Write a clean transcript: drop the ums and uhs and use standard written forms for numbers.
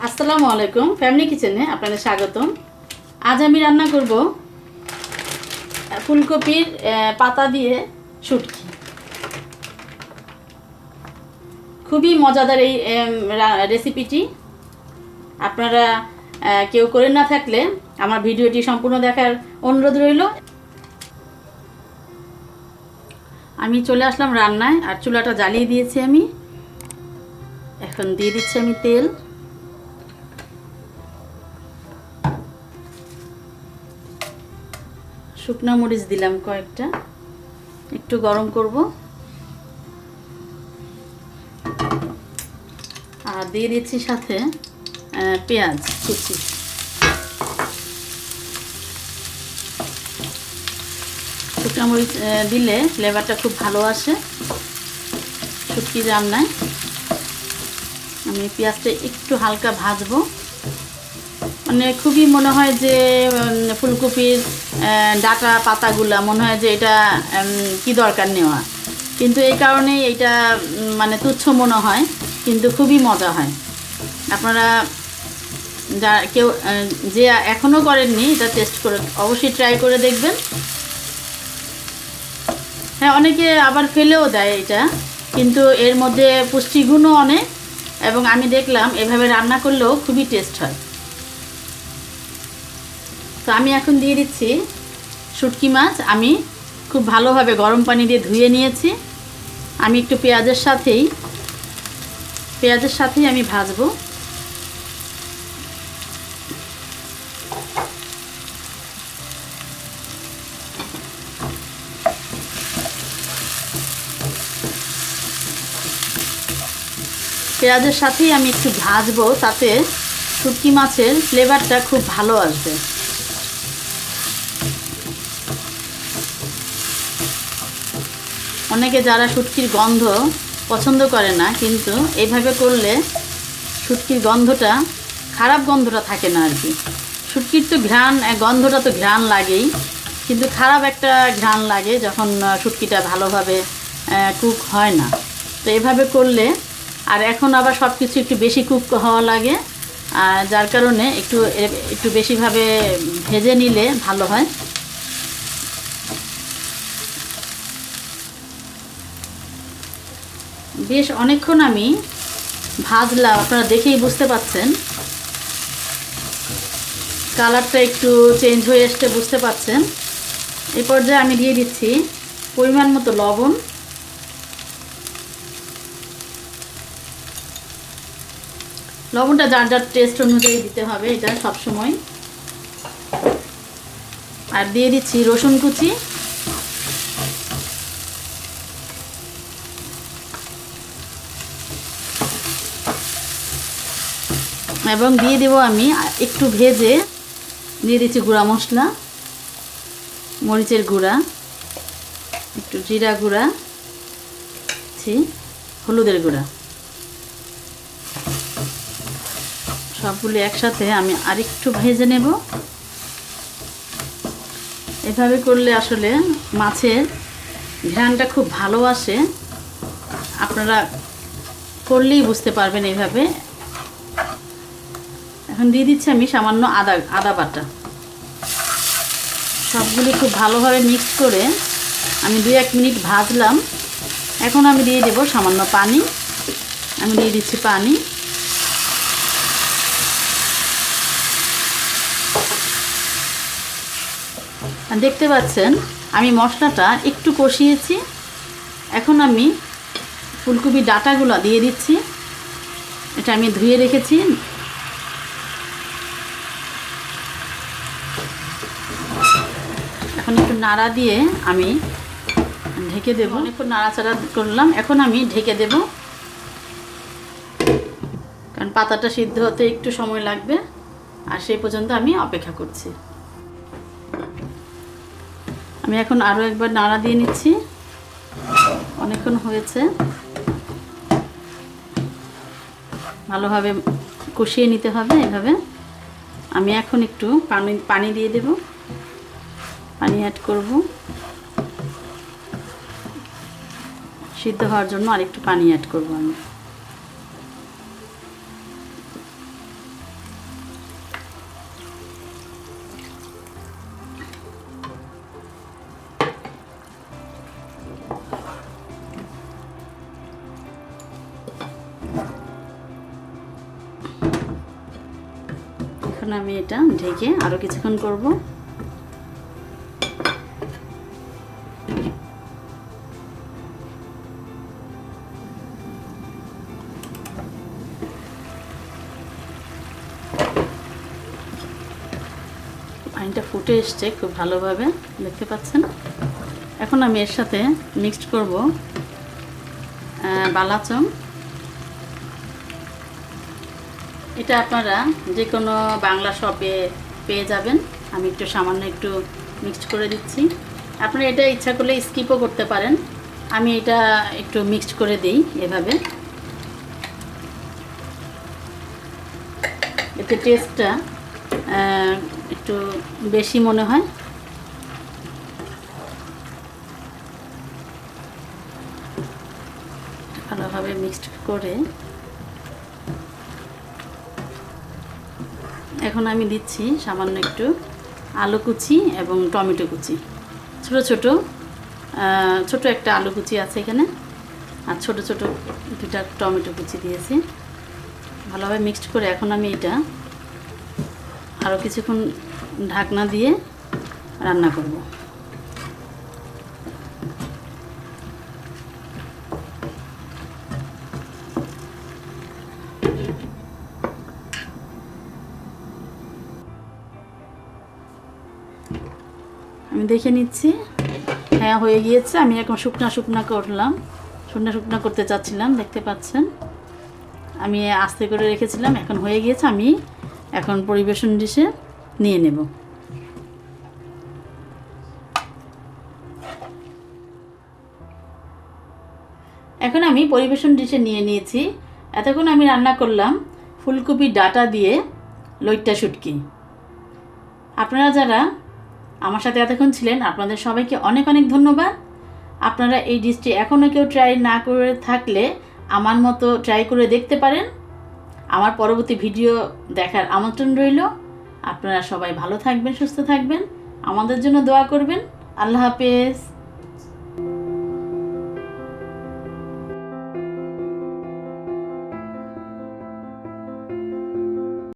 আসসালামু আলাইকুম ফ্যামিলি কিচেনে আপনাদের স্বাগতম। আজ আমি রান্না করব ফুলকপির পাতা দিয়ে শুটকি। খুবই মজাদার এই রেসিপিটি। আপনারা কেউ করে না থাকলে আমার ভিডিওটি সম্পূর্ণ দেখার অনুরোধ রইল। আমি চলে আসলাম রান্নায়, আর চুলাটা জ্বালিয়ে দিয়েছি আমি। এখন দিয়ে দিচ্ছি আমি তেল। শুকনো মরিচ দিলাম কয়েকটা, একটু গরম করব। আর দিয়ে দিচ্ছি সাথে পেঁয়াজ কুচি। শুকনো মরিচ দিলে ফ্লেভারটা খুব ভালো আসে শুটকি রান্নায়। আমি পেঁয়াজটা একটু হালকা ভাজবো। মানে খুবই মনে হয় যে ফুলকপির ডাটা পাতাগুলা মনে হয় যে এটা কি দরকার নেওয়া, কিন্তু এই কারণেই এটা মানে তুচ্ছ মনে হয়, কিন্তু খুবই মজা হয়। আপনারা যা কেউ যে এখনও করেননি এটা টেস্ট করে অবশ্যই ট্রাই করে দেখবেন। হ্যাঁ, অনেকে আবার ফেলেও দেয় এটা, কিন্তু এর মধ্যে পুষ্টিগুণও অনেক, এবং আমি দেখলাম এভাবে রান্না করলেও খুবই টেস্ট হয়। তো আমি এখন দিয়ে দিচ্ছি শুটকি মাছ। আমি খুব ভালোভাবে গরম পানি দিয়ে ধুয়ে নিয়েছি। আমি একটু পেঁয়াজের সাথেই আমি ভাজবো। পেঁয়াজের সাথেই আমি একটু ভাজবো, তাতে শুটকি মাছের ফ্লেভারটা খুব ভালো আসবে। অনেকে যারা শুটকির গন্ধ পছন্দ করে না, কিন্তু এইভাবে করলে শুটকির গন্ধটা, খারাপ গন্ধটা থাকে না আর কি। শুটকির তো গন্ধটা তো ঘ্রাণ লাগেই, কিন্তু খারাপ একটা ঘ্রাণ লাগে যখন শুটকিটা ভালোভাবে কুক হয় না। তো এভাবে করলে, আর এখন আবার সব কিছু একটু বেশি কুক হওয়া লাগে, যার কারণে একটু বেশিভাবে ভেজে নিলে ভালো হয়। বেশ অনেকক্ষণ আমি ভাজলাম, আপনারা দেখেই বুঝতে পাচ্ছেন কালারটা একটু চেঞ্জ হয়ে আসতে বুঝতে পাচ্ছেন। এই পর্যায়ে আমি দিয়ে দিচ্ছি পরিমাণ মতো লবণ। লবণটা যার যার টেস্ট অনুযায়ী দিতে হবে এটা সব সময়। আর দিয়ে দিচ্ছি রসুন কুচি, এবং দিয়ে দেব আমি একটু ভেজে দিয়ে দিচ্ছি গুঁড়া মশলা, মরিচের গুঁড়া, একটু জিরা গুঁড়া, হলুদের গুঁড়া। সবগুলো একসাথে আমি আরেকটু ভেজে নেব। এভাবে করলে আসলে মাছের ঘ্রাণটা খুব ভালো আসে। আপনারা করলেই বুঝতে পারবেন এইভাবে। এখন দিয়ে দিচ্ছি আমি সামান্য আদা বাটা। সবগুলি খুব ভালোভাবে মিক্স করে আমি 2-1 মিনিট ভাজলাম। এখন আমি দিয়ে দেব সামান্য পানি। আমি দিয়ে দিচ্ছি পানি। দেখতে পাচ্ছেন আমি মশলাটা একটু কষিয়েছি। এখন আমি ফুলকপি ডাঁটাগুলো দিয়ে দিচ্ছি। এটা আমি ধুয়ে রেখেছি। এখন একটু নাড়া দিয়ে আমি ঢেকে দেব। একটু নাড়াচাড়া করলাম, এখন আমি ঢেকে দেব, কারণ পাতাটা সিদ্ধ হতে একটু সময় লাগবে। আর সেই পর্যন্ত আমি অপেক্ষা করছি। আমি এখন আরও একবার নাড়া দিয়ে নিচ্ছি। অনেকক্ষণ হয়েছে, ভালোভাবে কষিয়ে নিতে হবে এভাবে। আমি এখন একটু পানি দিয়ে দেব, পানি অ্যাড করব সিদ্ধ হওয়ার জন্য। আর একটু পানি অ্যাড করব আমি। এখন আমি এটা ঢেকে আরও কিছুক্ষণ করব। পানিটা ফুটে এসছে খুব ভালোভাবে, দেখতে পাচ্ছেন। এখন আমি এর সাথে মিক্সড করব বালাচম। এটা আপনারা যে কোনো বাংলা শপে পেয়ে যাবেন। আমি একটু সামান্য একটু মিক্সড করে দিচ্ছি। আপনারা এটা ইচ্ছা করলে স্কিপও করতে পারেন। আমি এটা একটু মিক্সড করে দিই এভাবে, এতে টেস্টটা একটু বেশি মনে হয়। ভালোভাবে মিক্সড করে এখন আমি দিচ্ছি সামান্য একটু আলু কুচি এবং টমেটো কুচি। ছোট একটা আলু কুচি আছে এখানে, আর ছোট ছোট দুটা টমেটো কুচি দিয়েছি। ভালোভাবে মিক্সড করে এখন আমি এটা আরও কিছুক্ষণ ঢাকনা দিয়ে রান্না করব। আমি দেখে নিচ্ছি, হ্যাঁ হয়ে গিয়েছে। আমি এখন শুকনা করতে চাচ্ছিলাম, দেখতে পাচ্ছেন। আমি আস্তে করে রেখেছিলাম, এখন হয়ে গিয়েছে। আমি এখন পরিবেশন ডিশে নিয়ে নেব। এখন আমি পরিবেশন ডিশে নিয়ে নিয়েছি। এতক্ষণ আমি রান্না করলাম ফুলকপি ডাঁটা দিয়ে লইট্টা শুটকি। আপনারা যারা আমার সাথে এতক্ষণ ছিলেন, আপনাদের সবাইকে অনেক অনেক ধন্যবাদ। আপনারা এই ডিশটি এখনও কেউ ট্রাই না করে থাকলে আমার মতো ট্রাই করে দেখতে পারেন। আমার পরবর্তী ভিডিও দেখার আমন্ত্রণ রইল। আপনারা সবাই ভালো থাকবেন, সুস্থ থাকবেন, আমাদের জন্য দোয়া করবেন। আল্লাহ হাফেজ।